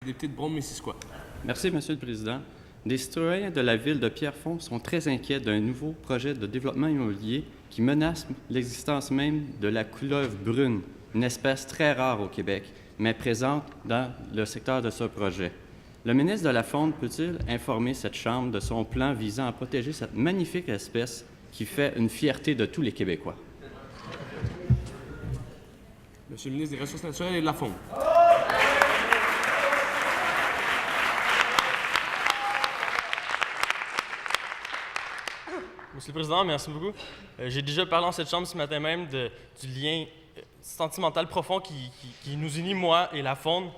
député de Brome-Missisquoi. Merci, Monsieur le Président. Les citoyens de la ville de Pierrefonds sont très inquiets d'un nouveau projet de développement immobilier qui menace l'existence même de la couleuvre brune, une espèce très rare au Québec, mais présente dans le secteur de ce projet. Le ministre de la Faune peut-il informer cette Chambre de son plan visant à protéger cette magnifique espèce qui fait une fierté de tous les Québécois? Monsieur le ministre des Ressources naturelles et de la Faune. Monsieur le Président, merci beaucoup. J'ai déjà parlé en cette Chambre ce matin même du lien sentimental profond qui nous unit, moi et la faune.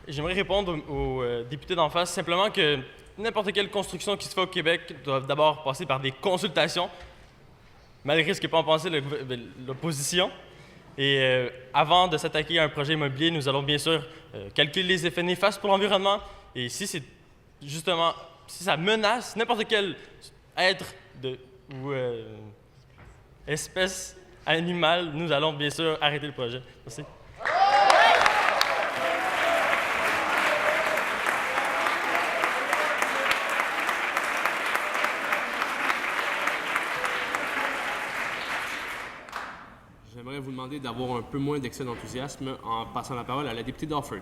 J'aimerais répondre aux députés d'en face simplement que n'importe quelle construction qui se fait au Québec doit d'abord passer par des consultations, malgré ce que peut en penser l'opposition. Et avant de s'attaquer à un projet immobilier, nous allons bien sûr calculer les effets néfastes pour l'environnement. Et si c'est justement, si ça menace n'importe quel être ou espèce animale, nous allons bien sûr arrêter le projet. Merci. J'aimerais vous demander d'avoir un peu moins d'excès d'enthousiasme en passant la parole à la députée d'Offord.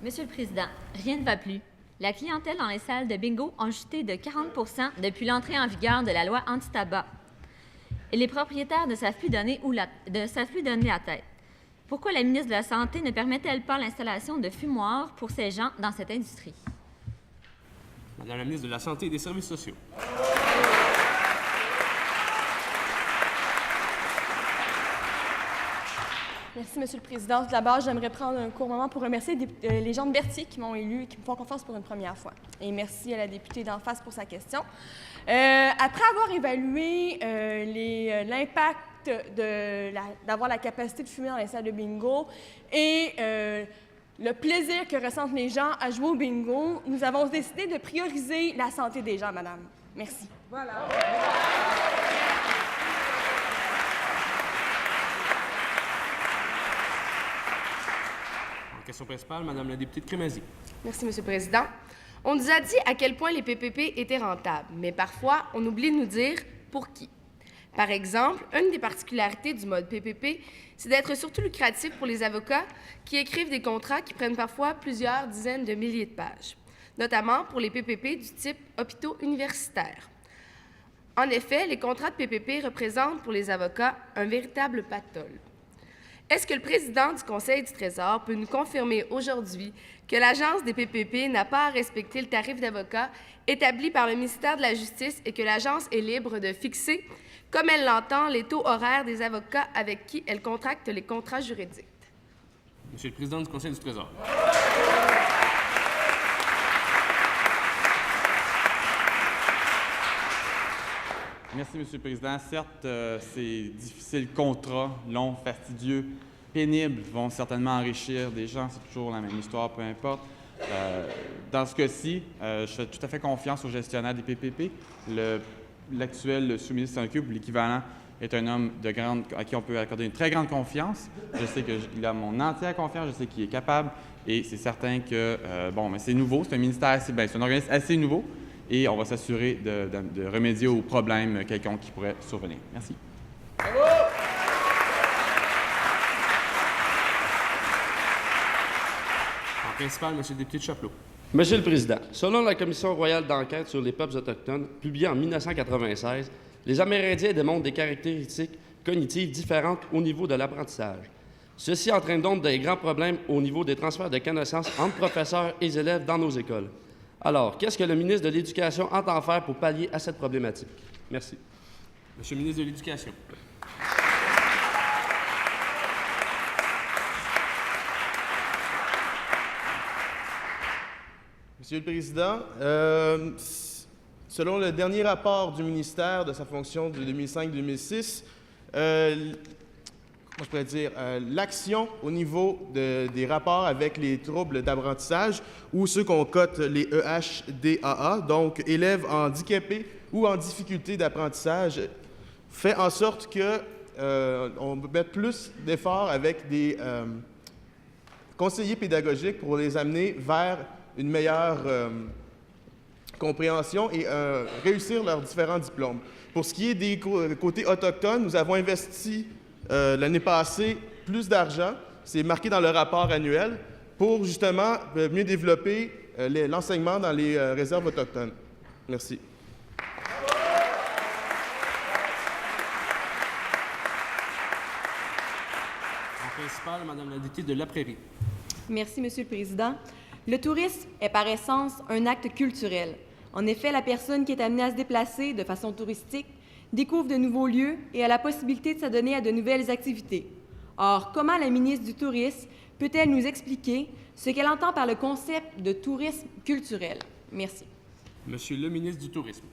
Monsieur le Président, rien ne va plus. La clientèle dans les salles de bingo a chuté de 40 % depuis l'entrée en vigueur de la loi anti-tabac. Et les propriétaires ne savent plus donner la tête. Pourquoi la ministre de la Santé ne permet-elle pas l'installation de fumoirs pour ces gens dans cette industrie? Madame la ministre de la Santé et des Services sociaux. Merci, Monsieur le Président. Tout d'abord, j'aimerais prendre un court moment pour remercier les gens de Berthier qui m'ont élu et qui me font confiance pour une première fois. Et merci à la députée d'en face pour sa question. Après avoir évalué l'impact d'avoir la capacité de fumer dans les salles de bingo et le plaisir que ressentent les gens à jouer au bingo, nous avons décidé de prioriser la santé des gens, Madame. Merci. Voilà. Question principale, Madame la députée de Crémazie. Merci, Monsieur le Président. On nous a dit à quel point les PPP étaient rentables, mais parfois, on oublie de nous dire pour qui. Par exemple, une des particularités du mode PPP, c'est d'être surtout lucratif pour les avocats qui écrivent des contrats qui prennent parfois plusieurs dizaines de milliers de pages, notamment pour les PPP du type hôpitaux universitaires. En effet, les contrats de PPP représentent pour les avocats un véritable pactole. Est-ce que le président du Conseil du Trésor peut nous confirmer aujourd'hui que l'Agence des PPP n'a pas à respecter le tarif d'avocat établi par le ministère de la Justice et que l'Agence est libre de fixer, comme elle l'entend, les taux horaires des avocats avec qui elle contracte les contrats juridiques? Monsieur le président du Conseil du Trésor. Merci, Monsieur le Président. Certes, ces difficiles contrats, longs, fastidieux, pénibles, vont certainement enrichir des gens. C'est toujours la même histoire, peu importe. Dans ce cas-ci, je fais tout à fait confiance au gestionnaire des PPP. L'actuel sous-ministre s'occupe, l'équivalent est un homme à qui on peut accorder une très grande confiance. Je sais qu'il a mon entière confiance, je sais qu'il est capable et c'est certain que, mais c'est nouveau, c'est un ministère c'est un organisme assez nouveau. Et on va s'assurer de remédier aux problèmes quelconques qui pourraient survenir. Merci. Bravo! En principal, M. le député de Chapleau. Monsieur le Président, selon la Commission royale d'enquête sur les peuples autochtones, publiée en 1996, les Amérindiens démontrent des caractéristiques cognitives différentes au niveau de l'apprentissage. Ceci entraîne donc des grands problèmes au niveau des transferts de connaissances entre professeurs et élèves dans nos écoles. Alors, qu'est-ce que le ministre de l'Éducation entend faire pour pallier à cette problématique? Merci. Monsieur le ministre de l'Éducation. Monsieur le Président, selon le dernier rapport du ministère de sa fonction de 2005-2006, comment je pourrais dire, l'action au niveau des rapports avec les troubles d'apprentissage ou ceux qu'on cote les EHDAA, donc élèves handicapés ou en difficulté d'apprentissage, fait en sorte que on met plus d'efforts avec des conseillers pédagogiques pour les amener vers une meilleure compréhension et réussir leurs différents diplômes. Pour ce qui est des côtés autochtones, nous avons investi l'année passée plus d'argent, c'est marqué dans le rapport annuel, pour justement mieux développer l'enseignement dans les réserves autochtones. Merci. En principal, Madame la députée de La Prairie. Merci, Monsieur le Président. Le tourisme est par essence un acte culturel. En effet, la personne qui est amenée à se déplacer de façon touristique découvre de nouveaux lieux et a la possibilité de s'adonner à de nouvelles activités. Or, comment la ministre du Tourisme peut-elle nous expliquer ce qu'elle entend par le concept de tourisme culturel? Merci. Monsieur le ministre du Tourisme.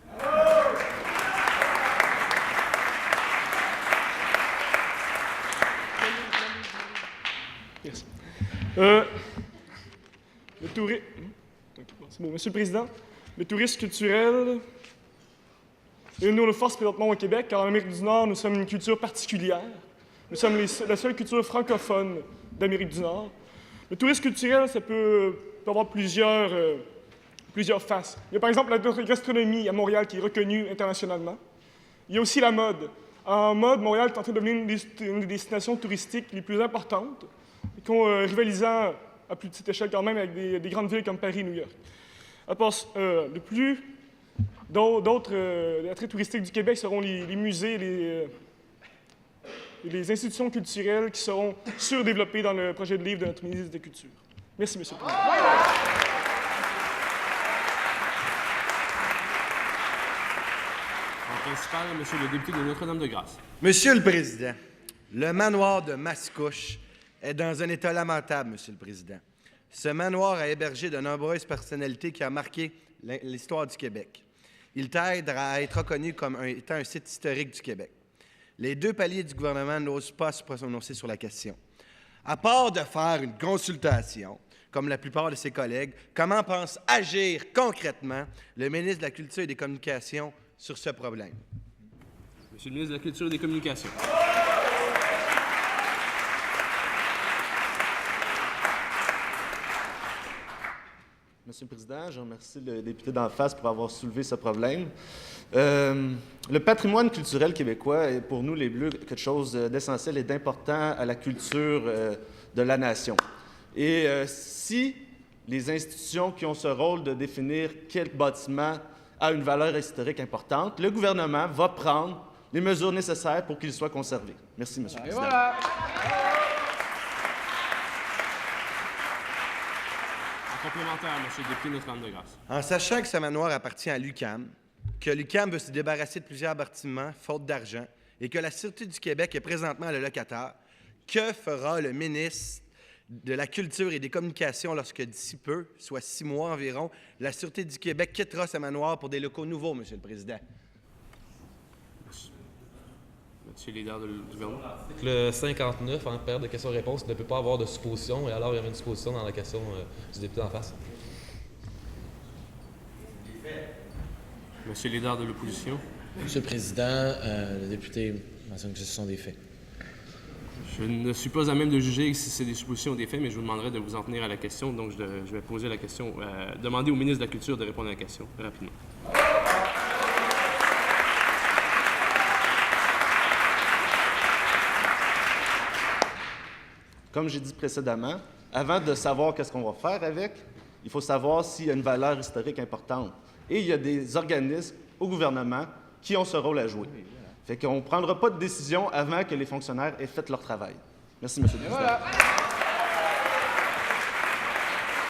Merci. Le tourisme... C'est bon, Monsieur le Président, le tourisme culturel est une de nos forces présentement au Québec, car en Amérique du Nord, nous sommes une culture particulière. Nous sommes la seule culture francophone d'Amérique du Nord. Le tourisme culturel, ça peut avoir plusieurs faces. Il y a par exemple la gastronomie à Montréal qui est reconnue internationalement. Il y a aussi la mode. En mode, Montréal est en train de devenir une des destinations touristiques les plus importantes, rivalisant à plus petite échelle quand même avec des grandes villes comme Paris et New York. D'autres attraits touristiques du Québec seront les musées et les institutions culturelles qui seront surdéveloppées dans le projet de livre de notre ministre de la Culture. Merci, Monsieur le Président. En principal, Monsieur le député de Notre-Dame-de-Grâce. Monsieur le Président, le manoir de Mascouche est dans un état lamentable, Monsieur le Président. Ce manoir a hébergé de nombreuses personnalités qui ont marqué l'histoire du Québec. Il t'aide à être reconnu comme étant un site historique du Québec. Les deux paliers du gouvernement n'osent pas se prononcer sur la question. À part de faire une consultation, comme la plupart de ses collègues, comment pense agir concrètement le ministre de la Culture et des Communications sur ce problème? Monsieur le ministre de la Culture et des Communications. Monsieur le Président, je remercie le député d'en face pour avoir soulevé ce problème. Le patrimoine culturel québécois est pour nous, les Bleus, quelque chose d'essentiel et d'important à la culture de la nation. Et si les institutions qui ont ce rôle de définir quel bâtiment a une valeur historique importante, le gouvernement va prendre les mesures nécessaires pour qu'il soit conservé. Merci, Monsieur le Président. Voilà. Complémentaire, Monsieur le député de Notre-Dame-de-Grâce. En sachant que ce manoir appartient à l'UQAM, que l'UQAM veut se débarrasser de plusieurs bâtiments faute d'argent et que la Sûreté du Québec est présentement le locataire, que fera le ministre de la Culture et des Communications lorsque d'ici peu, soit 6 mois environ, la Sûreté du Québec quittera ce manoir pour des locaux nouveaux, Monsieur le Président? Monsieur le leader du gouvernement. Le 59, en période de questions-réponses, ne peut pas avoir de supposition, et alors il y avait une supposition dans la question du député en face. Monsieur le leader de l'opposition. Monsieur le Président, le député mentionne que ce sont des faits. Je ne suis pas à même de juger si c'est des suppositions ou des faits, mais je vous demanderai de vous en tenir à la question. Donc, je vais poser la question, demander au ministre de la Culture de répondre à la question rapidement. Comme j'ai dit précédemment, avant de savoir qu'est-ce qu'on va faire avec, il faut savoir s'il y a une valeur historique importante. Et il y a des organismes au gouvernement qui ont ce rôle à jouer. Fait qu'on ne prendra pas de décision avant que les fonctionnaires aient fait leur travail. Merci, Monsieur le Président.